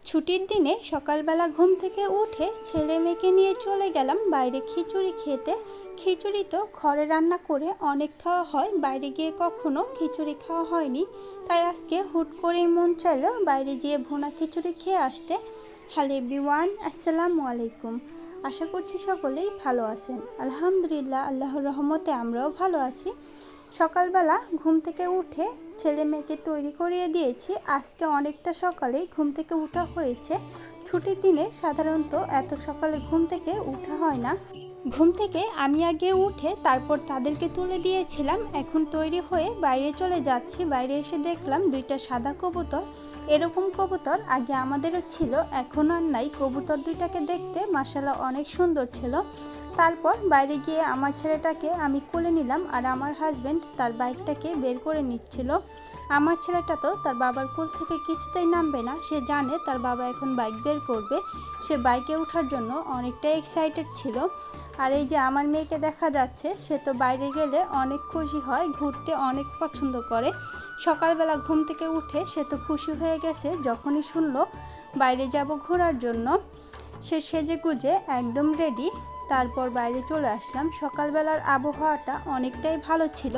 ছুটির দিনে সকালবেলা ঘুম থেকে উঠে ছেলে মেয়েকে নিয়ে চলে গেলাম বাইরে খিচুড়ি খেতে। খিচুড়ি তো ঘরে রান্না করে অনেক খাওয়া হয়, বাইরে গিয়ে কখনো খিচুড়ি খাওয়া হয়নি। তাই আজকে হুট করেই মন চাইলো বাইরে গিয়ে ভুনা খিচুড়ি খেয়ে আসতে। হ্যালো এভরিওয়ান, আসসালামু আলাইকুম। আশা করছি সকলেই ভালো আছেন। আলহামদুলিল্লাহ, আল্লাহর রহমতে আমরাও ভালো আছি। সকালবেলা ঘুম থেকে উঠে ছেলে মেয়েকে তৈরি করিয়ে দিয়েছি। আজকে অনেকটা সকালেই ঘুম থেকে ওঠা হয়েছে। ছুটির দিনে সাধারণত এত সকালে ঘুম থেকে ওঠা হয় না। ঘুম থেকে আমি আগে উঠে তারপর তাদেরকে তুলে দিয়েছিলাম। এখন তৈরি হয়ে বাইরে চলে যাচ্ছি। বাইরে এসে দেখলাম দুইটা সাদা কবুতর। এরকম কবুতর আগে আমাদেরও ছিল, এখন আর নাই। কবুতর দুইটাকে দেখতে মাশাআল্লাহ অনেক সুন্দর ছিল। তারপর বাইরে গিয়ে আমার ছেলেটাকে আমি কোলে নিলাম, আর আমার হাজব্যান্ড তার বাইকটাকে বের করে নিচ্ছিল। আমার ছেলেটা তো তার বাবার কোল থেকে কিছুতেই নামবে না, সে জানে তার বাবা এখন বাইক বের করবে। সে বাইকে ওঠার জন্য অনেকটা এক্সাইটেড ছিল। আর এই যে আমার মেয়েকে দেখা যাচ্ছে, সে তো বাইরে গেলে অনেক খুশি হয়, ঘুরতে অনেক পছন্দ করে। সকালবেলা ঘুম থেকে উঠে সে তো খুশি হয়ে গেছে, যখনই শুনলো বাইরে যাব ঘোরার জন্য। সে সেজে গুজে একদম রেডি। তারপর বাইরে চলে আসলাম। সকালবেলার আবহাওয়াটা অনেকটাই ভালো ছিল,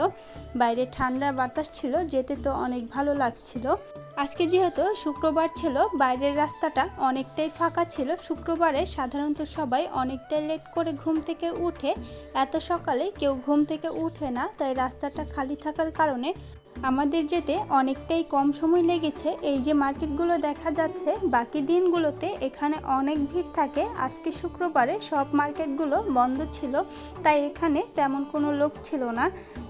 বাইরে ঠান্ডা বাতাস ছিল, যেতে তো অনেক ভালো লাগছিল। আজকে যেহেতু শুক্রবার ছিল, বাইরের রাস্তাটা অনেকটাই ফাঁকা ছিল। শুক্রবারে সাধারণত সবাই অনেকটাই লেট করে ঘুম থেকে উঠে, এত সকালে কেউ ঘুম থেকে উঠে না, তাই রাস্তাটা খালি থাকার কারণে আমাদের যেতে অনেকটাই কম সময় লেগেছে। এই যে মার্কেটগুলো দেখা যাচ্ছে, বাকি দিনগুলোতে এখানে অনেক ভিড় থাকে। আজকে শুক্রবারে সব মার্কেটগুলো বন্ধ ছিল, তাই এখানে তেমন কোনো লোক ছিল না।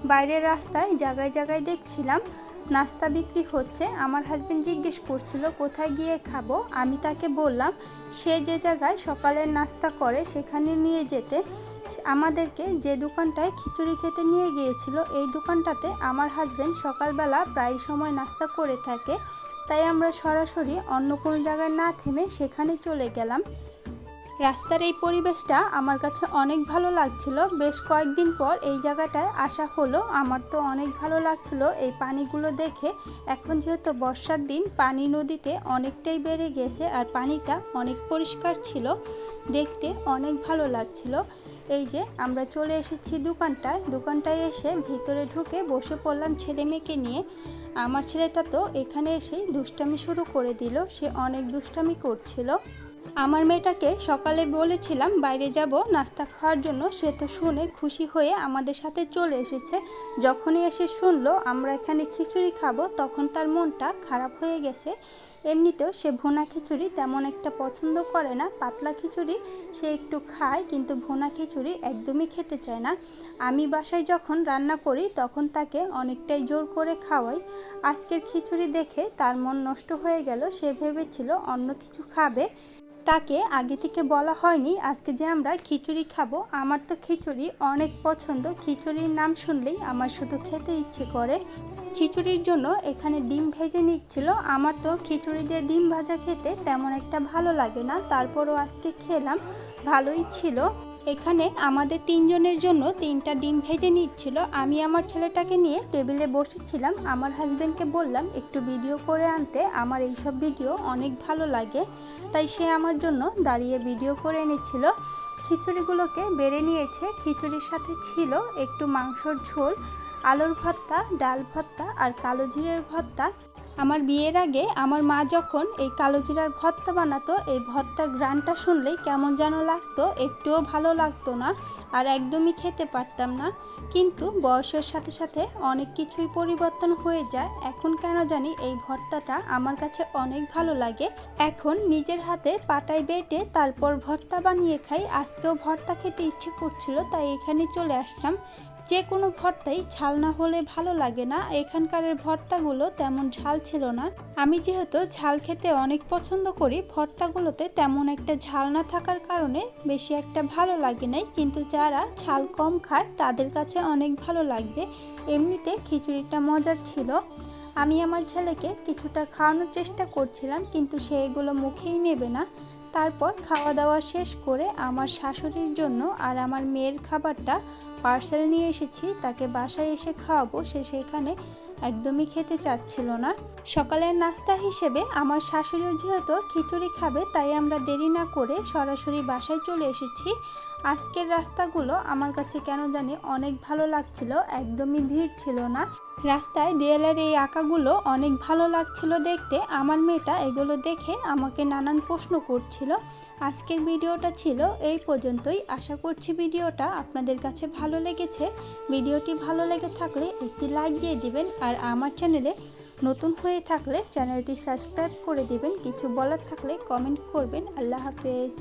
বাইরের রাস্তায় জায়গায় জায়গায় দেখছিলাম নাস্তা বিক্রি হচ্ছে। আমার হাজবেন্ড জিজ্ঞেস করছিল কোথায় গিয়ে খাবো। আমি তাকে বললাম সে যে জায়গায় সকালের নাস্তা করে সেখানে নিয়ে যেতে। আমাদেরকে যে দোকানটায় খিচুড়ি খেতে নিয়ে গিয়েছিল, এই দোকানটাতে আমার হাজবেন্ড সকালবেলা প্রায় সময় নাস্তা করে থাকে। তাই আমরা সরাসরি অন্য কোনো জায়গায় না থেমে সেখানে চলে গেলাম। রাস্তার এই পরিবেশটা আমার কাছে অনেক ভালো লাগছিল। বেশ কয়েকদিন পর এই জায়গাটায় আসা হলো। আমার তো অনেক ভালো লাগছিল এই পানিগুলো দেখে। এখন যেহেতু বর্ষার দিন, পানি নদীতে অনেকটাই বেড়ে গেছে, আর পানিটা অনেক পরিষ্কার ছিল, দেখতে অনেক ভালো লাগছিল। এই যে আমরা চলে এসেছি দোকানটায় এসে ভিতরে ঢুকে বসে পড়লাম ছেলে মেয়েকে নিয়ে। আমার ছেলেটা তো এখানে এসেই দুষ্টামি শুরু করে দিল, সে অনেক দুষ্টামি করছিল। আমার মেয়েটাকে সকালে বলেছিলাম বাইরে যাব নাস্তা খাওয়ার জন্য, সে তো শুনে খুশি হয়ে আমাদের সাথে চলে এসেছে। যখনই এসে শুনলো আমরা এখানে খিচুড়ি খাবো, তখন তার মনটা খারাপ হয়ে গেছে। এমনিতেও সে ভুনা খিচুড়ি তেমন একটা পছন্দ করে না, পাতলা খিচুড়ি সে একটু খায়, কিন্তু ভুনা খিচুড়ি একদমই খেতে চায় না। আমি বাসায় যখন রান্না করি তখন তাকে অনেকটাই জোর করে খাওয়াই। আজকের খিচুড়ি দেখে তার মন নষ্ট হয়ে গেল, সে ভেবেছিল অন্য কিছু খাবে। তাকে আগে থেকে বলা হয়নি আজকে যে আমরা খিচুড়ি খাবো। আমার তো খিচুড়ি অনেক পছন্দ, খিচুড়ির নাম শুনলেই আমার শুধু খেতে ইচ্ছে করে। খিচুড়ির জন্য এখানে ডিম ভেজে নিচ্ছিল। আমার তো খিচুড়ি দিয়ে ডিম ভাজা খেতে তেমন একটা ভালো লাগে না, তারপরও আজকে খেলাম, ভালোই ছিল। এখানে আমাদের তিনজনের জন্য 3টা ডিম ভেজে নিচ্ছিল। আমি আমার ছেলেটাকে নিয়ে টেবিলে বসেছিলাম। আমার হাজবেন্ডকে বললাম একটু ভিডিও করে আনতে, আমার এইসব ভিডিও অনেক ভালো লাগে, তাই সে আমার জন্য দাঁড়িয়ে ভিডিও করে এনেছিল। খিচুড়িগুলোকে বেড়ে নিয়েছে। খিচুড়ির সাথে ছিল একটু মাংসর ঝোল, আলুর ভর্তা, ডাল ভর্তা আর কালো জিরের ভর্তা। আমার বিয়ের আগে আমার মা যখন এই কালো জিরার ভর্তা বানাতো, এই ভর্তার ঘ্রাণটা শুনলেই কেমন যেন লাগতো, একটুও ভালো লাগতো না, আর একদমই খেতে পারতাম না। কিন্তু বয়সের সাথে সাথে অনেক কিছুই পরিবর্তন হয়ে যায়। এখন কেন জানি এই ভর্তাটা আমার কাছে অনেক ভালো লাগে। এখন নিজের হাতে পাটায় বেটে তারপর ভর্তা বানিয়ে খাই। আজকেও ভর্তা খেতে ইচ্ছে করছিল, তাই এখানে চলে আসলাম। যে কোনো ভর্তাই ঝাল না হলে ভালো লাগে না। এখানকার ভর্তাগুলো তেমন ঝাল ছিল না। আমি যেহেতু ঝাল খেতে অনেক পছন্দ করি, ভর্তাগুলোতে তেমন একটা ঝাল না থাকার কারণে বেশি একটা ভালো লাগে নাই, কিন্তু যারা ঝাল কম খায় তাদের কাছে অনেক ভালো লাগবে। এমনিতে খিচুড়িটা মজার ছিল। আমি আমার ছেলেকে কিছুটা খাওয়ানোর চেষ্টা করছিলাম, কিন্তু সে এগুলো মুখেই নেবে না। তারপর খাওয়া দাওয়া শেষ করে আমার শাশুড়ির জন্য আর আমার মেয়ের খাবারটা পার্সেল নিয়ে এসেছি, তাকে বাসায় এসে খাওয়াবো। সে সেখানে একদমই খেতে চাচ্ছিল না। সকালের নাস্তা হিসেবে আমার শাশুড়িও যেহেতু খিচুড়ি খাবে, তাই আমরা দেরি না করে সরাসরি বাসায় চলে এসেছি। আজকের রাস্তাগুলো আমার কাছে কেন জানি অনেক ভালো লাগছিল, একদমই ভিড় ছিল না। রাস্তায় দেয়ালের এই আঁকাগুলো অনেক ভালো লাগছিল দেখতে। আমার মেয়েটা এগুলো দেখে আমাকে নানান প্রশ্ন করছিল। আজকের ভিডিওটা ছিল এই পর্যন্তই। আশা করছি ভিডিওটা আপনাদের কাছে ভালো লেগেছে। ভিডিওটি ভালো লেগে থাকলে একটি লাইক দিয়ে দিবেন, আর আমার চ্যানেলে নতুন হয়ে থাকলে চ্যানেলটি সাবস্ক্রাইব করে দিবেন। কিছু বলার থাকলে কমেন্ট করবেন। আল্লাহ হাফেজ।